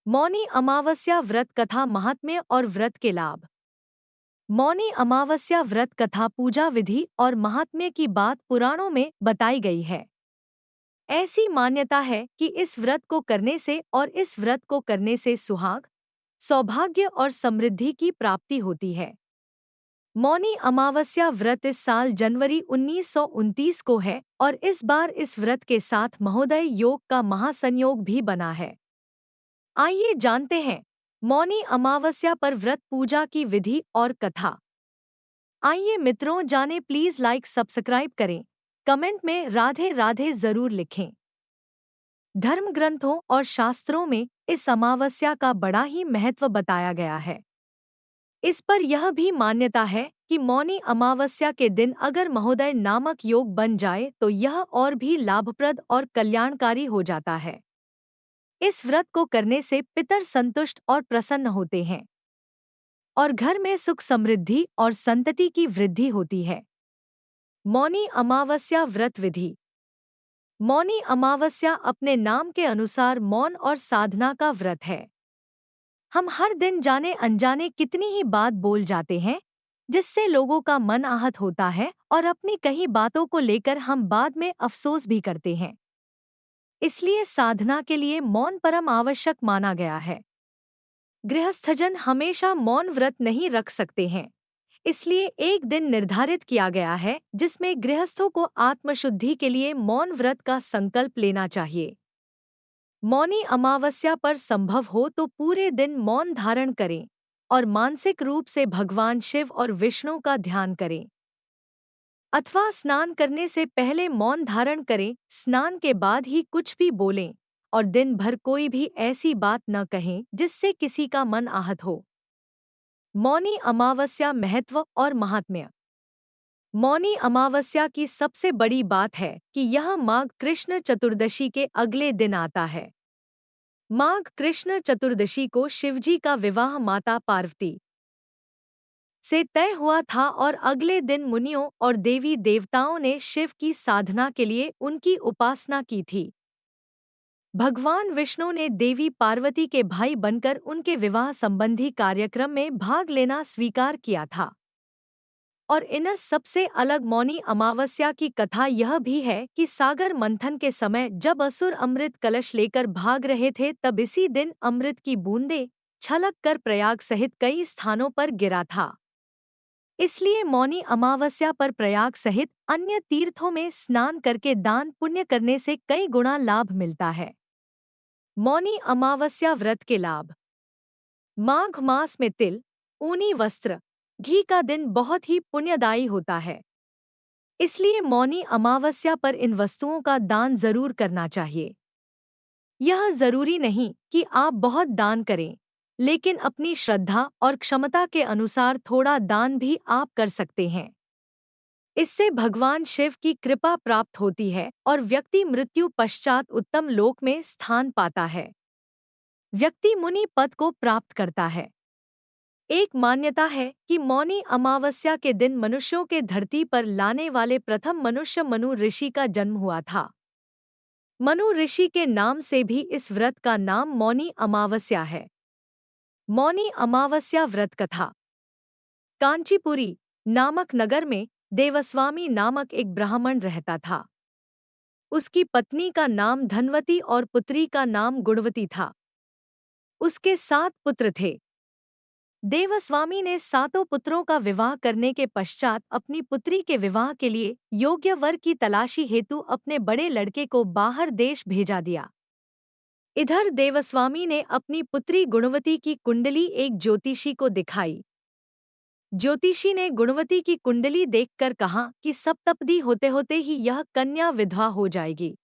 मौनी अमावस्या व्रत कथा महात्म्य और व्रत के लाभ। मौनी अमावस्या व्रत कथा पूजा विधि और महात्म्य की बात पुराणों में बताई गई है। ऐसी मान्यता है कि इस व्रत को करने से और इस व्रत को करने से सुहाग, सौभाग्य और समृद्धि की प्राप्ति होती है। मौनी अमावस्या व्रत इस साल जनवरी 1929 को है और इस बार इस व्रत के साथ महोदय योग का महासंयोग भी बना है। आइए जानते हैं मौनी अमावस्या पर व्रत पूजा की विधि और कथा। आइए मित्रों जाने, प्लीज लाइक सब्सक्राइब करें, कमेंट में राधे राधे जरूर लिखें। धर्म ग्रंथों और शास्त्रों में इस अमावस्या का बड़ा ही महत्व बताया गया है। इस पर यह भी मान्यता है कि मौनी अमावस्या के दिन अगर महोदय नामक योग बन जाए तो यह और भी लाभप्रद और कल्याणकारी हो जाता है। इस व्रत को करने से पितर संतुष्ट और प्रसन्न होते हैं और घर में सुख समृद्धि और संतति की वृद्धि होती है। मौनी अमावस्या व्रत विधि। मौनी अमावस्या अपने नाम के अनुसार मौन और साधना का व्रत है। हम हर दिन जाने अनजाने कितनी ही बात बोल जाते हैं जिससे लोगों का मन आहत होता है और अपनी कही बातों को लेकर हम बाद में अफसोस भी करते हैं। इसलिए साधना के लिए मौन परम आवश्यक माना गया है। गृहस्थजन हमेशा मौन व्रत नहीं रख सकते हैं, इसलिए एक दिन निर्धारित किया गया है जिसमें गृहस्थों को आत्मशुद्धि के लिए मौन व्रत का संकल्प लेना चाहिए। मौनी अमावस्या पर संभव हो तो पूरे दिन मौन धारण करें और मानसिक रूप से भगवान शिव और विष्णु का ध्यान करें, अथवा स्नान करने से पहले मौन धारण करें। स्नान के बाद ही कुछ भी बोलें और दिन भर कोई भी ऐसी बात न कहें जिससे किसी का मन आहत हो। मौनी अमावस्या महत्व और महात्म्य। मौनी अमावस्या की सबसे बड़ी बात है कि यह माघ कृष्ण चतुर्दशी के अगले दिन आता है। माघ कृष्ण चतुर्दशी को शिवजी का विवाह माता पार्वती से तय हुआ था और अगले दिन मुनियों और देवी देवताओं ने शिव की साधना के लिए उनकी उपासना की थी। भगवान विष्णु ने देवी पार्वती के भाई बनकर उनके विवाह संबंधी कार्यक्रम में भाग लेना स्वीकार किया था। और इन सबसे अलग मौनी अमावस्या की कथा यह भी है कि सागर मंथन के समय जब असुर अमृत कलश लेकर भाग रहे थे तब इसी दिन अमृत की बूंदें छलक कर प्रयाग सहित कई स्थानों पर गिरा था। इसलिए मौनी अमावस्या पर प्रयाग सहित अन्य तीर्थों में स्नान करके दान पुण्य करने से कई गुना लाभ मिलता है। मौनी अमावस्या व्रत के लाभ। माघ मास में तिल, ऊनी वस्त्र, घी का दिन बहुत ही पुण्यदायी होता है। इसलिए मौनी अमावस्या पर इन वस्तुओं का दान जरूर करना चाहिए। यह जरूरी नहीं कि आप बहुत दान करें, लेकिन अपनी श्रद्धा और क्षमता के अनुसार थोड़ा दान भी आप कर सकते हैं। इससे भगवान शिव की कृपा प्राप्त होती है और व्यक्ति मृत्यु पश्चात उत्तम लोक में स्थान पाता है। व्यक्ति मुनि पद को प्राप्त करता है। एक मान्यता है कि मौनी अमावस्या के दिन मनुष्यों के धरती पर लाने वाले प्रथम मनुष्य मनु ऋषि का जन्म हुआ था। मनु ऋषि के नाम से भी इस व्रत का नाम मौनी अमावस्या है। मौनी अमावस्या व्रत कथा। कांचीपुरी नामक नगर में देवस्वामी नामक एक ब्राह्मण रहता था। उसकी पत्नी का नाम धनवती और पुत्री का नाम गुणवती था। उसके 7 पुत्र थे। देवस्वामी ने 7 पुत्रों का विवाह करने के पश्चात अपनी पुत्री के विवाह के लिए योग्य वर की तलाशी हेतु अपने बड़े लड़के को बाहर देश भेजा दिया। इधर देवस्वामी ने अपनी पुत्री गुणवती की कुंडली एक ज्योतिषी को दिखाई। ज्योतिषी ने गुणवती की कुंडली देखकर कहा कि सप्तपदी होते होते ही यह कन्या विधवा हो जाएगी।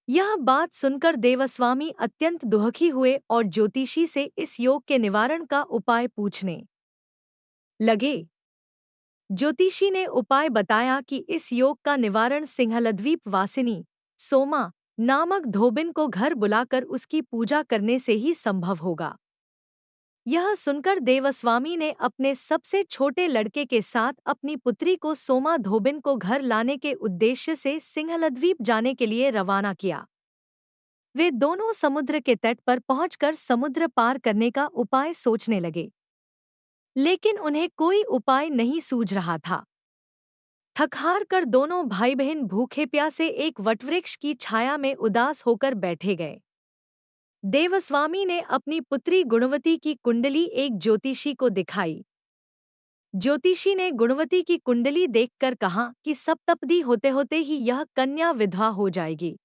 यह बात सुनकर देवस्वामी अत्यंत दुखी हुए और ज्योतिषी से इस योग के निवारण का उपाय पूछने लगे। ज्योतिषी ने उपाय बताया कि इस योग का निवारण सिंहलद्वीप वासिनी सोमा नामक धोबिन को घर बुलाकर उसकी पूजा करने से ही संभव होगा। यह सुनकर देवस्वामी ने अपने सबसे छोटे लड़के के साथ अपनी पुत्री को सोमा धोबिन को घर लाने के उद्देश्य से सिंहलद्वीप जाने के लिए रवाना किया। वे दोनों समुद्र के तट पर पहुंचकर समुद्र पार करने का उपाय सोचने लगे, लेकिन उन्हें कोई उपाय नहीं सूझ रहा था। थक-हार कर दोनों भाई-बहन भूखे प्यासे एक वटवृक्ष की छाया में उदास होकर बैठे गए। देवस्वामी ने अपनी पुत्री गुणवती की कुंडली एक ज्योतिषी को दिखाई। ज्योतिषी ने गुणवती की कुंडली देखकर कहा कि सप्तपदी होते होते ही यह कन्या विधवा हो जाएगी।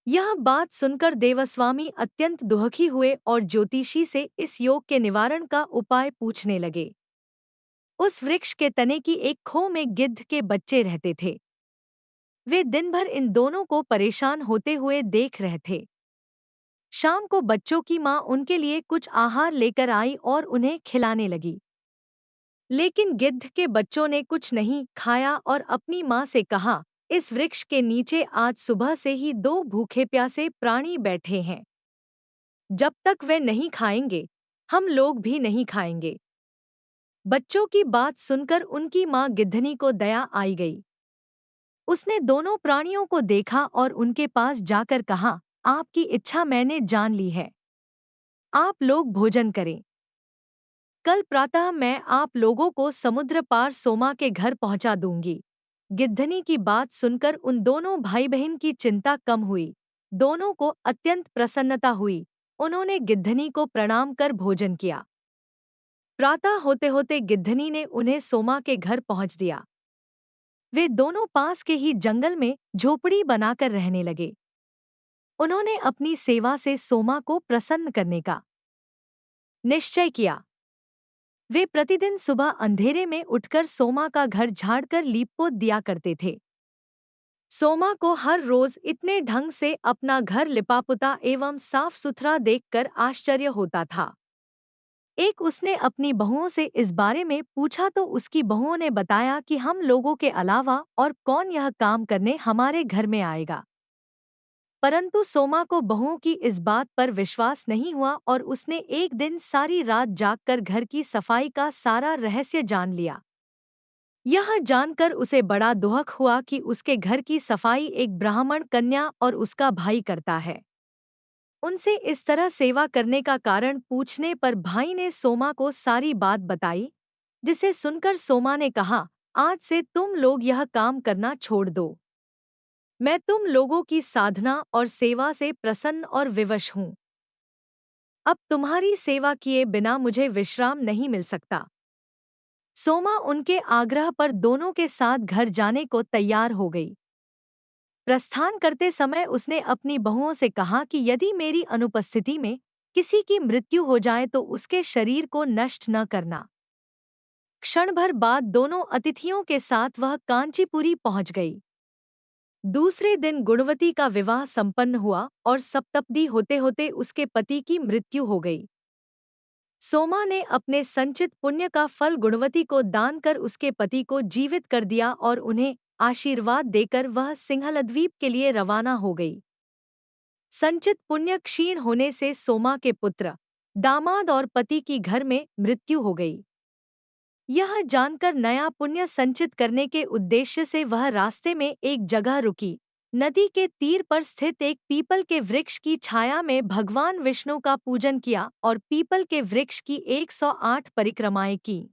यह बात सुनकर देवस्वामी अत्यंत दुखी हुए और ज्योतिषी से इस योग के निवारण का उपाय पूछने लगे। उस वृक्ष के तने की एक खो में गिद्ध के बच्चे रहते थे। वे दिन भर इन दोनों को परेशान होते हुए देख रहे थे। शाम को बच्चों की मां उनके लिए कुछ आहार लेकर आई और उन्हें खिलाने लगी। लेकिन गिद्ध के बच्चों ने कुछ नहीं खाया और अपनी मां से कहा, इस वृक्ष के नीचे आज सुबह से ही 2 भूखे प्यासे प्राणी बैठे हैं। जब तक वे नहीं खाएंगे, हम लोग भी नहीं खाएंगे। बच्चों की बात सुनकर उनकी मां गिद्धनी को दया आई गई। उसने दोनों प्राणियों को देखा और उनके पास जाकर कहा, आपकी इच्छा मैंने जान ली है। आप लोग भोजन करें। कल प्रातः मैं आप लोगों को समुद्र पार सोमा के घर पहुंचा दूंगी। गिद्धनी की बात सुनकर उन दोनों भाई बहन की चिंता कम हुई। दोनों को अत्यंत प्रसन्नता हुई। उन्होंने गिद्धनी को प्रणाम कर भोजन किया। प्रातः होते होते गिद्धनी ने उन्हें सोमा के घर पहुंच दिया। वे दोनों पास के ही जंगल में झोपड़ी बनाकर रहने लगे। उन्होंने अपनी सेवा से सोमा को प्रसन्न करने का निश्चय किया। वे प्रतिदिन सुबह अंधेरे में उठकर सोमा का घर झाड़कर लीपपोत दिया करते थे। सोमा को हर रोज इतने ढंग से अपना घर लिपापुता एवं साफ सुथरा देखकर आश्चर्य होता था। एक उसने अपनी बहुओं से इस बारे में पूछा तो उसकी बहुओं ने बताया कि हम लोगों के अलावा और कौन यह काम करने हमारे घर में आएगा। परंतु सोमा को बहुओं की इस बात पर विश्वास नहीं हुआ और उसने एक दिन सारी रात जागकर घर की सफाई का सारा रहस्य जान लिया। यह जानकर उसे बड़ा दुख हुआ कि उसके घर की सफाई एक ब्राह्मण कन्या और उसका भाई करता है। उनसे इस तरह सेवा करने का कारण पूछने पर भाई ने सोमा को सारी बात बताई, जिसे सुनकर सोमा ने कहा, आज से तुम लोग यह काम करना छोड़ दो। मैं तुम लोगों की साधना और सेवा से प्रसन्न और विवश हूँ। अब तुम्हारी सेवा किए बिना मुझे विश्राम नहीं मिल सकता। सोमा उनके आग्रह पर दोनों के साथ घर जाने को तैयार हो गई। प्रस्थान करते समय उसने अपनी बहुओं से कहा कि यदि मेरी अनुपस्थिति में किसी की मृत्यु हो जाए तो उसके शरीर को नष्ट न करना। क्षण भर बाद दोनों अतिथियों के साथ वह कांचीपुरी पहुंच गई। दूसरे दिन गुणवती का विवाह संपन्न हुआ और सप्तपदी होते होते उसके पति की मृत्यु हो गई। सोमा ने अपने संचित पुण्य का फल गुणवती को दान कर उसके पति को जीवित कर दिया और उन्हें आशीर्वाद देकर वह सिंहलद्वीप के लिए रवाना हो गई। संचित पुण्य क्षीण होने से सोमा के पुत्र, दामाद और पति की घर में मृत्यु हो गई। यह जानकर नया पुण्य संचित करने के उद्देश्य से वह रास्ते में एक जगह रुकी। नदी के तीर पर स्थित एक पीपल के वृक्ष की छाया में भगवान विष्णु का पूजन किया और पीपल के वृक्ष की 108 परिक्रमाएं की।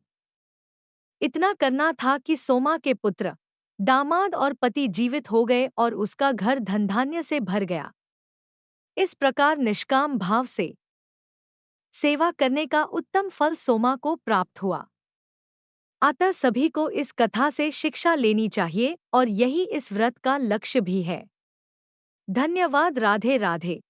इतना करना था कि सोमा के पुत्र, दामाद और पति जीवित हो गए और उसका घर धन-धान्य से भर गया। इस प्रकार निष्काम भाव से सेवा करने का उत्तम फल सोमा को प्राप्त हुआ। अतः सभी को इस कथा से शिक्षा लेनी चाहिए और यही इस व्रत का लक्ष्य भी है। धन्यवाद। राधे राधे।